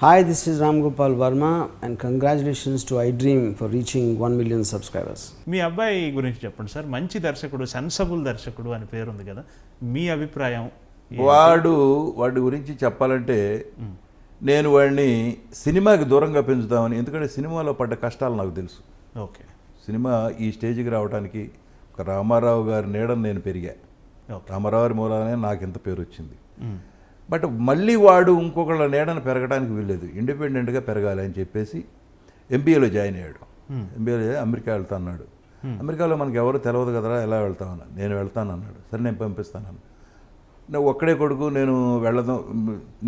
Hi, this is Ram Gopal Verma and congratulations to iDream for reaching 1 million subscribers. మీ అబ్బాయి గురించి చెప్పండి sir. మంచి దర్శకుడు, సెన్సబుల్ దర్శకుడు అని పేరు ఉంది కదా, మీ అభిప్రాయం? వాడి గురించి చెప్పాలంటే నేను వాడిని సినిమాకి దూరంగా పెంచుతామని, ఎందుకంటే సినిమాలో పడ్డ కష్టాలు నాకు తెలుసు. ఓకే. సినిమా ఈ స్టేజ్కి రావడానికి ఒక రామారావు గారి నీడని నేను పెరిగా. రామారావు గారి మూలానే నాకు ఇంత పేరు వచ్చింది. బట్ మళ్ళీ వాడు ఇంకొకళ్ళ నీడను పెరగడానికి వీల్లేదు, ఇండిపెండెంట్గా పెరగాలి అని చెప్పేసి ఎంబీఏలో జాయిన్ అయ్యాడు. ఎంబీఏలో అమెరికా వెళ్తా అన్నాడు. అమెరికాలో మనకు ఎవరు తెలియదు కదరా, ఎలా వెళ్తామన్నా. నేను వెళ్తాను అన్నాడు. సరే నేను పంపిస్తాను. నువ్వు ఒక్కడే కొడుకు,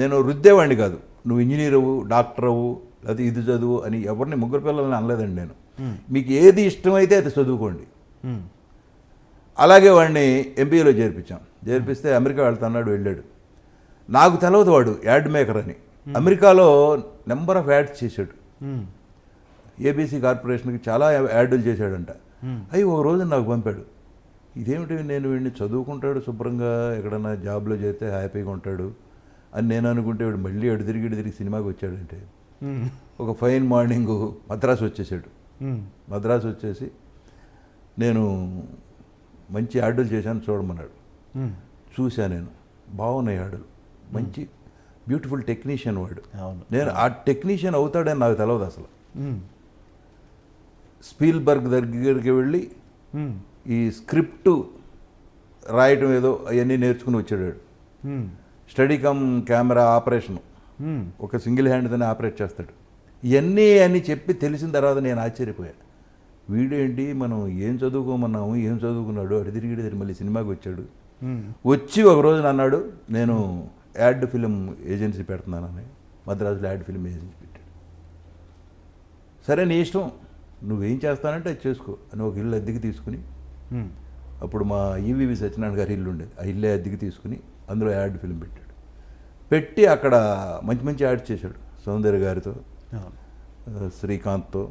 నేను రుద్దేవాడిని కాదు, నువ్వు ఇంజనీర్ అవ్వు, డాక్టర్ అవ్వు, అది ఇది చదువు అని ఎవరిని ముగ్గురు పిల్లల్ని అనలేదండి నేను. మీకు ఏది ఇష్టమైతే అది చదువుకోండి. అలాగే వాడిని ఎంబీఏలో చేర్పిస్తే అమెరికా వెళ్తాన్నాడు, వెళ్ళాడు. నాకు తెలియదు వాడు యాడ్ మేకర్ అని. అమెరికాలో నెంబర్ ఆఫ్ యాడ్స్ చేశాడు. ఏబీసీ కార్పొరేషన్కి చాలా యాడ్లు చేశాడంట. అవి ఒక రోజు నాకు పంపాడు. ఇదేమిటి, నేను వీడిని చదువుకుంటాడు శుభ్రంగా, ఎక్కడన్నా జాబ్లో చేస్తే హ్యాపీగా ఉంటాడు అని నేను అనుకుంటే వీడు మళ్ళీ ఎడు తిరిగి సినిమాకి వచ్చాడంటే. ఒక ఫైన్ మార్నింగ్ మద్రాసు వచ్చేసాడు. మద్రాసు వచ్చేసి నేను మంచి యాడ్లు చేశాను చూడమన్నాడు. చూశాను నేను, బాగున్నాయి యాడ్లు, మంచి బ్యూటిఫుల్ టెక్నీషియన్ వాడు. నేను ఆ టెక్నీషియన్ అవుతాడని నాకు తెలియదు అసలు. స్పీల్బర్గ్ దగ్గరికి వెళ్ళి ఈ స్క్రిప్ట్ రాయటం ఏదో అవన్నీ నేర్చుకుని వచ్చాడు. స్టడీ కమ్ కెమెరా ఆపరేషను ఒక సింగిల్ హ్యాండ్తోనే ఆపరేట్ చేస్తాడు. ఇవన్నీ అని చెప్పి తెలిసిన తర్వాత నేను ఆశ్చర్యపోయాను. వీడేంటి, మనం ఏం చదువుకోమన్నాము, ఏం చదువుకున్నాడు, అటు తిరిగి మళ్ళీ సినిమాకి వచ్చాడు. వచ్చి ఒకరోజు అన్నాడు, నేను యాడ్ ఫిలిం ఏజెన్సీ పెడుతున్నానని. మద్రాసులో యాడ్ ఫిలిం ఏజెన్సీ పెట్టాడు. సరే నీ ఇష్టం, నువ్వేం చేస్తానంటే అది చేసుకో అని ఒక ఇల్లు అద్దెకి తీసుకుని, అప్పుడు మా ఈవీవి సత్యనారాయణ గారి ఇల్లు ఉండేది, ఆ ఇల్లే అద్దెకి తీసుకుని అందులో యాడ్ ఫిలిం పెట్టాడు. పెట్టి అక్కడ మంచి మంచి యాడ్స్ చేశాడు. సౌందర్య గారితో, శ్రీకాంత్తో,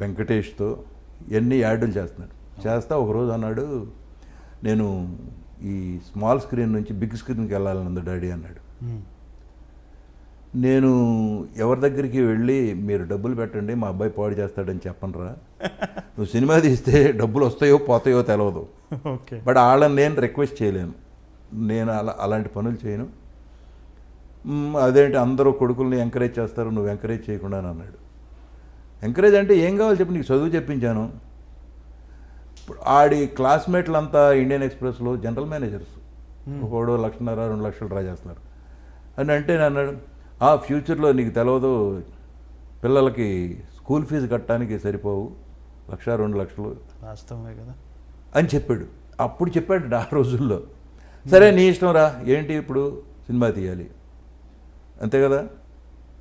వెంకటేష్తో ఎన్ని యాడ్లు చేస్తున్నాడు. చేస్తా ఒకరోజు అన్నాడు, నేను ఈ స్మాల్ స్క్రీన్ నుంచి బిగ్ స్క్రీన్కి వెళ్ళాలన్నది డాడీ అన్నాడు. నేను ఎవరి దగ్గరికి వెళ్ళి మీరు డబ్బులు పెట్టండి మా అబ్బాయి పాడు చేస్తాడని చెప్పనరా, నువ్వు సినిమా తీస్తే డబ్బులు వస్తాయో పోతాయో తెలియదు, బట్ వాళ్ళని నేను రిక్వెస్ట్ చేయలేను, నేను అలాంటి పనులు చేయను. అదేంటి అందరూ కొడుకుల్ని ఎంకరేజ్ చేస్తారు, నువ్వు ఎంకరేజ్ చేయకుండా అన్నాడు. ఎంకరేజ్ అంటే ఏం కావాలి చెప్పి, నీకు చదువు చెప్పించాను. ఆడి క్లాస్మేట్లంతా ఇండియన్ ఎక్స్ప్రెస్లో జనరల్ మేనేజర్స్, ఒకడు 1,50,000 2 లక్షలు డ్రా చేస్తున్నారు అని అంటే నేను అన్నాడు, ఫ్యూచర్లో నీకు తెలియదు, పిల్లలకి స్కూల్ ఫీజు కట్టడానికి సరిపోవు 1,00,000 2 లక్షలు వాస్తవమే కదా అని చెప్పాడు. అప్పుడు చెప్పాడు ఆ రోజుల్లో. సరే నీ ఇష్టం రా, ఏంటి ఇప్పుడు సినిమా తీయాలి అంతే కదా,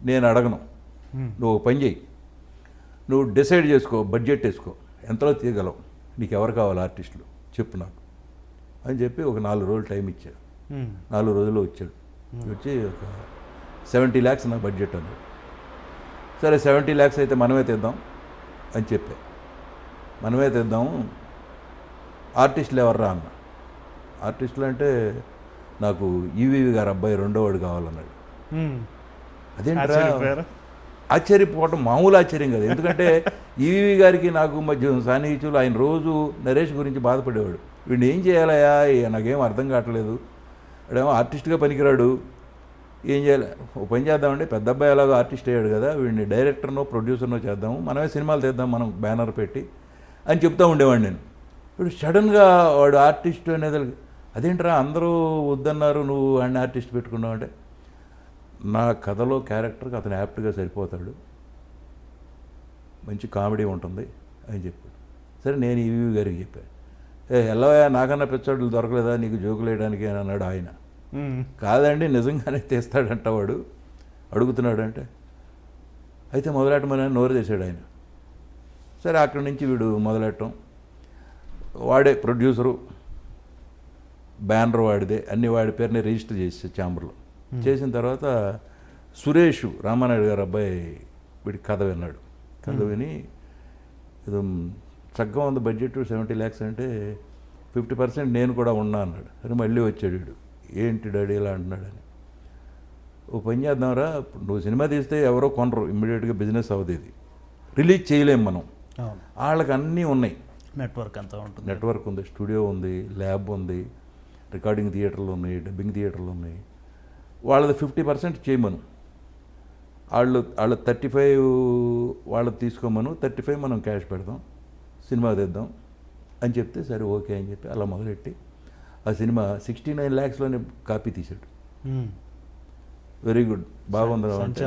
నేను అడగను, నువ్వు ఒక పని చేయి, నువ్వు డిసైడ్ చేసుకో, బడ్జెట్ వేసుకో, ఎంతలో తీయగలవు, నీకు ఎవరు కావాలి ఆర్టిస్టులు చెప్పు నాకు అని చెప్పి ఒక 4 రోజులు టైం ఇచ్చాడు. 4 రోజుల్లో వచ్చాడు. వచ్చి ఒక 70 lakhs నా బడ్జెట్ అన్నాడు. సరే 70 lakhs అయితే మనమే తెద్దాం అని చెప్పా. మనమే తెద్దాము, ఆర్టిస్టులు ఎవర్రా అన్న. ఆర్టిస్టులు అంటే నాకు ఈవీవి గారు అబ్బాయి రెండో వాడు కావాలన్నాడు. అదేంటరా, ఆశ్చర్యపోవటం మామూలు ఆశ్చర్యం కదా, ఎందుకంటే ఈవీవి గారికి నాకు మధ్య సాన్నిహిత్యులు, ఆయన రోజు నరేష్ గురించి బాధపడేవాడు. వీడిని ఏం చేయాలయా, నాకేం అర్థం కావట్లేదు, వాడేమో ఆర్టిస్ట్గా పనికిరాడు, ఏం చేయాలి, ఓ పని చేద్దామంటే పెద్ద అబ్బాయి ఎలాగో ఆర్టిస్ట్ అయ్యాడు కదా, వీడిని డైరెక్టర్నో ప్రొడ్యూసర్నో చేద్దాము, మనమే సినిమాలు తీద్దాం మనం బ్యానర్ పెట్టి అని చెప్తూ ఉండేవాడు నేను. ఇప్పుడు సడన్గా వాడు ఆర్టిస్ట్ అనేది, అదేంట్రా అందరూ వద్దన్నారు, నువ్వు వాడిని ఆర్టిస్ట్ పెట్టుకున్నావు అంటే, నా కథలో క్యారెక్టర్కి అతను యాప్ట్గా సరిపోతాడు, మంచి కామెడీ ఉంటుంది అని చెప్పాడు. సరే నేను ఈవీవి గారికి చెప్పాను, ఎల్లవయ్యా నాకన్నా పెచ్చోళ్ళు దొరకలేదా నీకు జోకులు వేయడానికి అని అన్నాడు ఆయన. కాదండి నిజంగానే తీస్తాడంట వాడు, అడుగుతున్నాడు అంటే, అయితే మొదలెట్టమని నోరు చేశాడు ఆయన. సరే అక్కడి నుంచి వీడు మొదలెట్టడం, వాడే ప్రొడ్యూసరు, బ్యానర్ వాడిదే, అన్ని వాడి పేరుని రిజిస్టర్ చేసి ఛాంబర్లో చేసిన తర్వాత సురేష్ రామానాయుడు గారు అబ్బాయి వీడి కథ విన్నాడు. కథ విని ఏదో చక్కగా ఉంది బడ్జెట్ 70 lakhs అంటే 50% నేను కూడా ఉన్నా అన్నాడు. సరే మళ్ళీ వచ్చాడు వీడు, ఏంటి డాడీ ఇలా అంటున్నాడని. ఓ పని చేద్దాంరా, నువ్వు సినిమా తీస్తే ఎవరో కొనరు, ఇమ్మీడియట్గా బిజినెస్ అవ్వదు, ఇది రిలీజ్ చేయలేము మనం. అవును, వాళ్ళకి అన్నీ ఉన్నాయి, నెట్వర్క్ అంతా ఉంటుంది. నెట్వర్క్ ఉంది, స్టూడియో ఉంది, ల్యాబ్ ఉంది, రికార్డింగ్ థియేటర్లు ఉన్నాయి, డబ్బింగ్ థియేటర్లు ఉన్నాయి. వాళ్ళది 50% చేయమను, వాళ్ళు 35 వాళ్ళది తీసుకోమను, 35 మనం క్యాష్ పెడదాం, సినిమా తెద్దాం అని చెప్తే సరే ఓకే అని చెప్పి అలా మొదలెట్టి ఆ సినిమా 69 lakhsలోనే కాపీ తీశాడు. వెరీ గుడ్, బాగుంది అంటే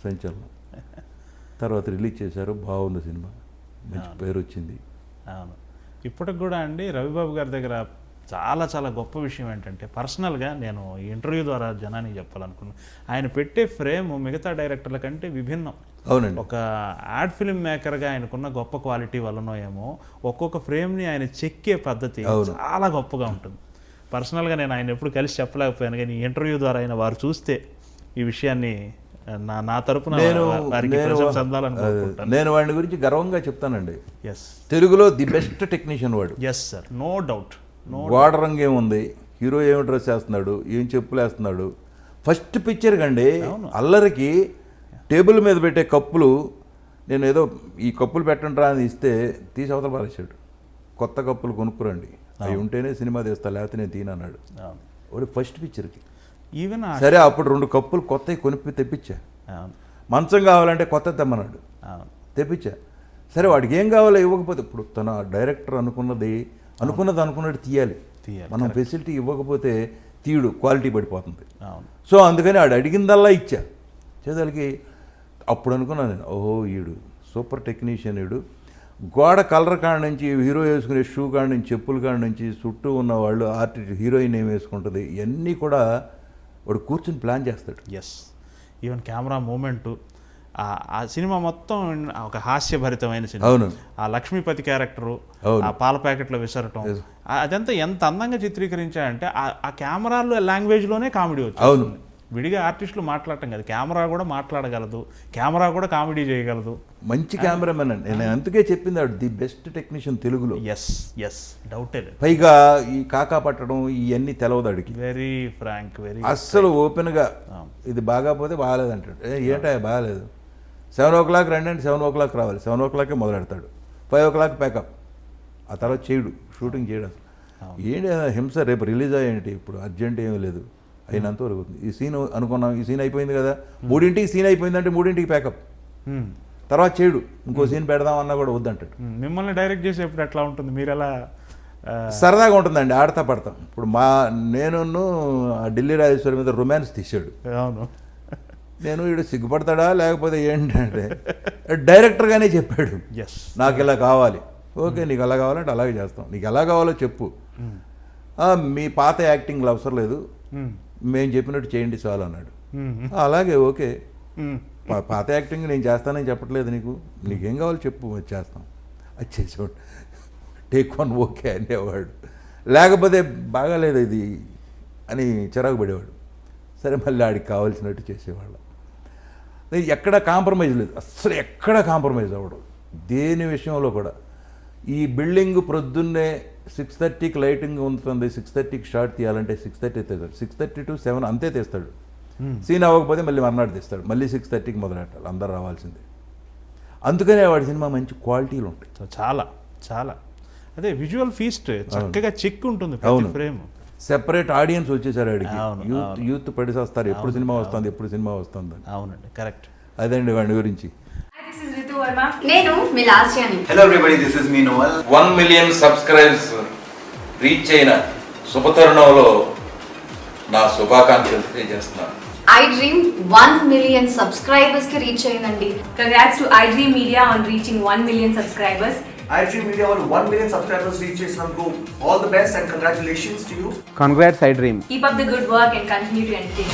సంచలనం. తర్వాత రిలీజ్ చేశారు, బాగుంది సినిమా, మంచి పేరు వచ్చింది. అవును, ఇప్పటికి కూడా అండి రవిబాబు గారి దగ్గర చాలా చాలా గొప్ప విషయం ఏంటంటే, పర్సనల్గా నేను ఈ ఇంటర్వ్యూ ద్వారా జనానికి చెప్పాలనుకున్నాను, ఆయన పెట్టే ఫ్రేమ్ మిగతా డైరెక్టర్ల కంటే విభిన్నం. అవునండి, ఒక యాడ్ ఫిల్మ్ మేకర్గా ఆయనకున్న గొప్ప క్వాలిటీ వల్లనో ఏమో ఒక్కొక్క ఫ్రేమ్ని ఆయన చెక్కే పద్ధతి చాలా గొప్పగా ఉంటుంది. పర్సనల్గా నేను ఆయన ఎప్పుడు కలిసి చెప్పలేకపోయాను, కానీ ఈ ఇంటర్వ్యూ ద్వారా ఆయన వారు చూస్తే ఈ విషయాన్ని నా తరపున నేను వాడి గురించి గర్వంగా చెప్తానండి. ఎస్, తెలుగులో ది బెస్ట్ టెక్నీషియన్ వాడు. Yes sir, no doubt. గోడ రంగు ఏముంది, హీరో ఏమి డ్రెస్ వేస్తున్నాడు, ఏం చెప్పులు వేస్తున్నాడు. ఫస్ట్ పిక్చర్ కండి అల్లరికి టేబుల్ మీద పెట్టే కప్పులు, నేను ఏదో ఈ కప్పులు పెట్టండి రా అని ఇస్తే తీసి అవతల పారేశాడు. కొత్త కప్పులు కొనుక్కురండి, అవి ఉంటేనే సినిమా తీస్తా, లేకపోతే నేను తీనన్నాడు. వాడు ఫస్ట్ పిక్చర్కి ఈవెన్ సరే అప్పుడు 2 కప్పులు కొత్తవి కొనిపి తెప్పించా. మంచం కావాలంటే కొత్త తెమ్మన్నాడు, తెప్పించా. సరే వాడికి ఏం కావాలో ఇవ్వకపోతే, ఇప్పుడు తన డైరెక్టర్ అనుకున్నది అనుకున్నట్టు తీయాలి. మనం ఫెసిలిటీ ఇవ్వకపోతే తీయడు, క్వాలిటీ పడిపోతుంది. సో అందుకని వాడు అడిగిందల్లా ఇచ్చా చేదలకి. అప్పుడు అనుకున్నాను నేను, ఓహో ఈడు సూపర్ టెక్నీషియన్, ఈడు గోడ కలర్ కాడ నుంచి, హీరో వేసుకునే షూ కాడ నుంచి, చెప్పుల కాడ నుంచి, చుట్టూ ఉన్న వాళ్ళు ఆర్టిస్ట్, హీరోయిన్ ఏం వేసుకుంటుంది, ఇవన్నీ కూడా వాడు కూర్చుని ప్లాన్ చేస్తాడు. ఎస్, ఈవెన్ కెమెరా మూమెంటు, ఆ సినిమా మొత్తం ఒక హాస్యభరితమైన సినిమా. అవును, ఆ లక్ష్మీపతి క్యారెక్టరు, ఆ పాల ప్యాకెట్లో విసరటం, అదంతా ఎంత అందంగా చిత్రీకరించాడంటే ఆ కెమెరాలో లాంగ్వేజ్లోనే కామెడీ వచ్చింది. అవును, విడిగా ఆర్టిస్టులు మాట్లాడటం కాదు, కెమెరా కూడా మాట్లాడగలదు, కెమెరా కూడా కామెడీ చేయగలదు. మంచి కెమెరామెన్ అండి. నేను అందుకే చెప్పింది వాడు ది బెస్ట్ టెక్నీషియన్ తెలుగులో. ఎస్ ఎస్, డౌటే లేదు. పైగా ఈ కాకా పట్టడం ఇవన్నీ తెలవదు అడిగి. వెరీ ఫ్రాంక్, వెరీ అస్సలు ఓపెన్గా ఇది బాగాపోతే బాగాలేదు అంటాడు. ఏంటో బాగాలేదు, 7 o'clock రండి అంటే 7 o'clock రావాలి, 7 o'clock మొదలెడతాడు, 5 o'clock ప్యాకప్. ఆ తర్వాత చేయడు, షూటింగ్ చేయడం. ఏంటి హింస, రేపు రిలీజ్ అయ్యేంటి, ఇప్పుడు అర్జెంట్ ఏమీ లేదు, అయినంత వరకు ఈ సీన్ అనుకున్నాం, ఈ సీన్ అయిపోయింది కదా, 3ంటికి సీన్ అయిపోయిందంటే 3ంటికి ప్యాకప్, తర్వాత చేయడు, ఇంకో సీన్ పెడదామన్నా కూడా వద్దంటాడు. మిమ్మల్ని డైరెక్ట్ చేసేప్పుడు ఎట్లా ఉంటుంది, మీరు ఎలా? సరదాగా ఉంటుందండి, ఆడతా పడతాం. ఇప్పుడు నేను ఢిల్లీ రాజేశ్వరి మీద రొమాన్స్ తీశాడు. అవును, నేను వీడు సిగ్గుపడతాడా లేకపోతే ఏంటంటే డైరెక్టర్గానే చెప్పాడు, నాకు ఇలా కావాలి. ఓకే, నీకు అలా కావాలంటే అలాగే చేస్తాం, నీకు ఎలా కావాలో చెప్పు, మీ పాత యాక్టింగ్లు అవసరం లేదు, మేము చెప్పినట్టు చేయండి చాలు అన్నాడు. అలాగే ఓకే, పాత యాక్టింగ్ నేను చేస్తానని చెప్పట్లేదు, నీకేం కావాలో చెప్పు, చేస్తాం. అది చేసేవాడు, టేక్ 1 ఓకే అనేవాడు, లేకపోతే బాగాలేదు ఇది అని చిరాకు పడేవాడు. సరే మళ్ళీ ఆడికి కావాల్సినట్టు చేసేవాళ్ళం. ఎక్కడ కాంప్రమైజ్ లేదు, అస్సలు ఎక్కడ కాంప్రమైజ్ అవ్వడు దేని విషయంలో కూడా. ఈ బిల్డింగ్ ప్రొద్దున్నే 6:30కి లైటింగ్ ఉంటుంది, 6:30కి షార్ట్ తీయాలంటే 6:30 తీస్తాడు, 6:30 to 7 అంతే తీస్తాడు. సీన్ అవ్వకపోతే మళ్ళీ మర్నాడు తీస్తాడు, మళ్ళీ 6:30కి మొదలెట్టాలి, అందరు రావాల్సిందే. అందుకనే వాడి సినిమా మంచి క్వాలిటీలు ఉంటాయి. చాలా చాలా అదే విజువల్ ఫీస్ట్ చక్కగా చెక్ ఉంటుంది ఫ్రేమ్. సెపరేట్ ఆడియన్స్ వచ్చేసారు ఆడికి. యూత్ పడిసేస్తారు ఎప్పుడు సినిమా వస్తుంది. అవునండి, కరెక్ట్. అదండి వాడి గురించి. నేను మీ లాస్యాని. హలో ఎవ్రీబడీ, దిస్ ఇస్ మీ నోవల్. 1 million సబ్స్క్రైబర్స్ రీచ్ అయిన శుభతరుణంలో నా శుభాకాంక్షలు తెలియజేస్తున్నాను. ఐ డ్రీమ్ 1 million సబ్స్క్రైబర్స్ కి రీచ్ అయిందండి. Congrats to iDream Media on reaching 1 million subscribers. iDream Media on 1 million subscribers reach చేసినందుకు all the best and congratulations to you. Congrats iDream. Keep up the good work and continue to entertain.